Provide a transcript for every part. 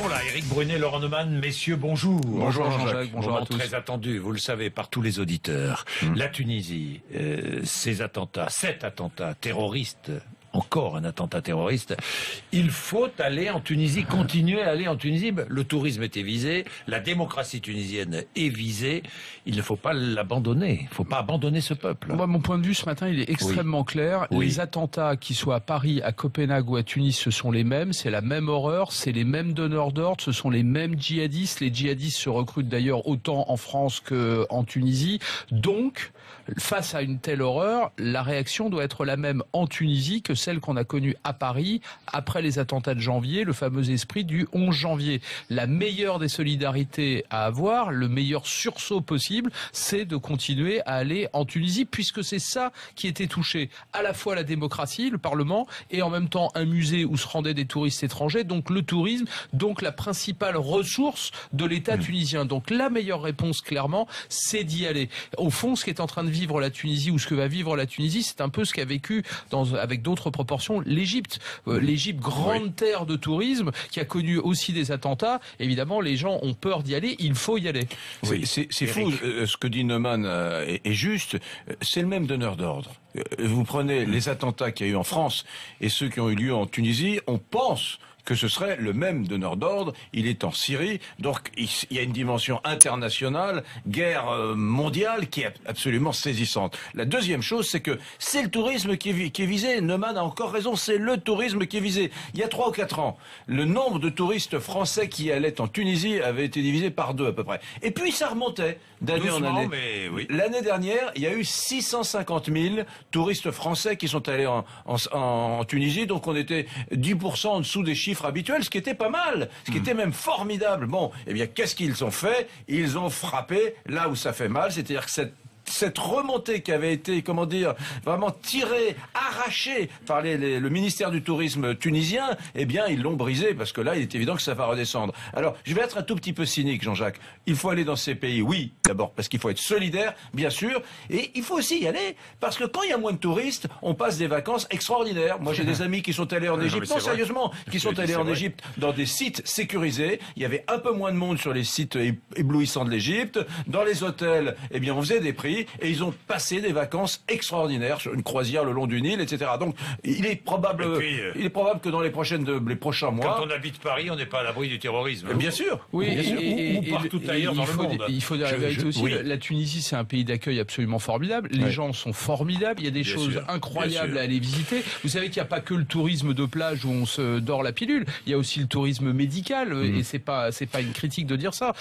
sont là, Éric Brunet, Laurent Neumann, messieurs, bonjour. Bonjour Jean-Jacques, bonjour à tous. Très attendu, vous le savez, par tous les auditeurs. La Tunisie, cet attentat terroriste, encore un attentat terroriste. Il faut aller en Tunisie, continuer à aller en Tunisie. Le tourisme était visé, la démocratie tunisienne est visée. Il ne faut pas l'abandonner. Il ne faut pas abandonner ce peuple. Moi, mon point de vue ce matin, il est extrêmement clair. Oui. Les attentats, qu'ils soient à Paris, à Copenhague ou à Tunis, ce sont les mêmes. C'est la même horreur. C'est les mêmes donneurs d'ordre. Ce sont les mêmes djihadistes. Les djihadistes se recrutent d'ailleurs autant en France qu'en Tunisie. Donc, face à une telle horreur, la réaction doit être la même en Tunisie que celle qu'on a connue à Paris après les attentats de janvier, le fameux esprit du 11 janvier. La meilleure des solidarités à avoir, le meilleur sursaut possible, c'est de continuer à aller en Tunisie, puisque c'est ça qui était touché. À la fois la démocratie, le Parlement, et en même temps un musée où se rendaient des touristes étrangers, donc le tourisme, donc la principale ressource de l'État tunisien. Donc la meilleure réponse, clairement, c'est d'y aller. Au fond, ce qui est en train de vivre la Tunisie, ou ce que va vivre la Tunisie, c'est un peu ce qu'a vécu, avec d'autres proportions, l'Égypte. L'Égypte, grande terre de tourisme, qui a connu aussi des attentats. Évidemment, les gens ont peur d'y aller, il faut y aller. Oui. C'est fou, ce que dit Neumann est juste. C'est le même donneur d'ordre. Vous prenez les attentats qu'il y a eu en France et ceux qui ont eu lieu en Tunisie, on pense que ce serait le même donneur d'ordre. Il est en Syrie, donc il y a une dimension internationale, guerre mondiale qui est absolument saisissante. La deuxième chose, c'est que c'est le tourisme qui est visé. Neumann a encore raison, c'est le tourisme qui est visé. Il y a 3 ou 4 ans, le nombre de touristes français qui allaient en Tunisie avait été divisé par 2 à peu près. Et puis ça remontait d'année en année. Mais oui. L'année dernière, il y a eu 650 000 touristes français qui sont allés en Tunisie, donc on était 10% en dessous des chiffres habituels, ce qui était pas mal, ce qui était même formidable. Bon, eh bien, qu'est-ce qu'ils ont fait? Ils ont frappé là où ça fait mal, c'est-à-dire que cette remontée qui avait été, comment dire, vraiment tirée, arrachée par le ministère du Tourisme tunisien, eh bien, ils l'ont brisée, parce que là, il est évident que ça va redescendre. Alors, je vais être un tout petit peu cynique, Jean-Jacques. Il faut aller dans ces pays, oui, d'abord, parce qu'il faut être solidaire, bien sûr, et il faut aussi y aller, parce que quand il y a moins de touristes, on passe des vacances extraordinaires. Moi, j'ai des amis qui sont allés en Égypte, non, sérieusement, qui sont allés en Égypte dans des sites sécurisés. Il y avait un peu moins de monde sur les sites éblouissants de l'Égypte. Dans les hôtels, eh bien, on faisait des prix, et ils ont passé des vacances extraordinaires sur une croisière le long du Nil, etc. Donc, il est probable que dans les prochains mois... Quand on habite Paris, on n'est pas à l'abri du terrorisme. Bien sûr. Oui, bien sûr. Ou partout ailleurs dans le monde. Il faut dire la vérité aussi. Oui. La Tunisie, c'est un pays d'accueil absolument formidable. Les gens sont formidables. Il y a des choses incroyables à aller visiter. Vous savez qu'il n'y a pas que le tourisme de plage où on se dort la pilule. Il y a aussi le tourisme médical. Et c'est pas une critique de dire ça.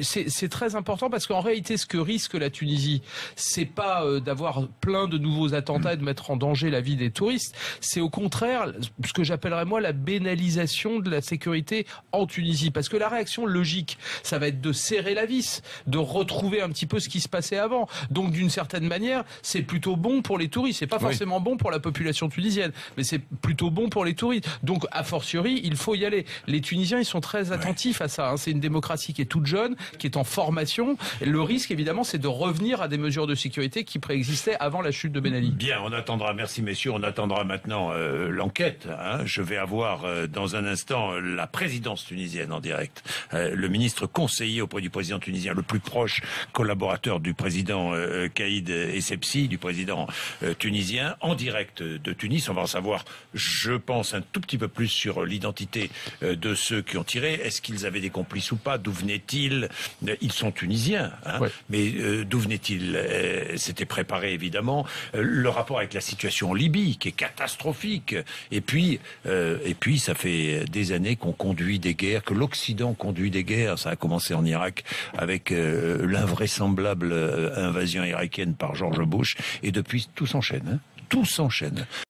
C'est très important parce qu'en réalité, ce que risque la Tunisie, c'est pas d'avoir plein de nouveaux attentats et de mettre en danger la vie des touristes. C'est au contraire ce que j'appellerais moi la bénalisation de la sécurité en Tunisie. Parce que la réaction logique, ça va être de serrer la vis, de retrouver un petit peu ce qui se passait avant. Donc d'une certaine manière, c'est plutôt bon pour les touristes. C'est pas forcément bon pour la population tunisienne, mais c'est plutôt bon pour les touristes. Donc a fortiori, il faut y aller. Les Tunisiens, ils sont très attentifs à ça. C'est une démocratie qui est toute jeune, qui est en formation. Et le risque, évidemment, c'est de revenir à des mesures de sécurité qui préexistaient avant la chute de Ben Ali. Bien, on attendra, merci messieurs, on attendra maintenant l'enquête. Je vais avoir dans un instant la présidence tunisienne en direct. Le ministre conseiller auprès du président tunisien, le plus proche collaborateur du président Kaïd Essebsi, du président tunisien, en direct de Tunis. On va en savoir, je pense, un tout petit peu plus sur l'identité de ceux qui ont tiré. Est-ce qu'ils avaient des complices ou pas? D'où venaient-ils? Ils sont tunisiens, mais d'où venaient-ils? C'était préparé évidemment. Le rapport avec la situation en Libye, qui est catastrophique. Et puis, ça fait des années qu'on conduit des guerres, que l'Occident conduit des guerres. Ça a commencé en Irak avec l'invraisemblable invasion irakienne par George Bush. Et depuis, tout s'enchaîne. Tout s'enchaîne.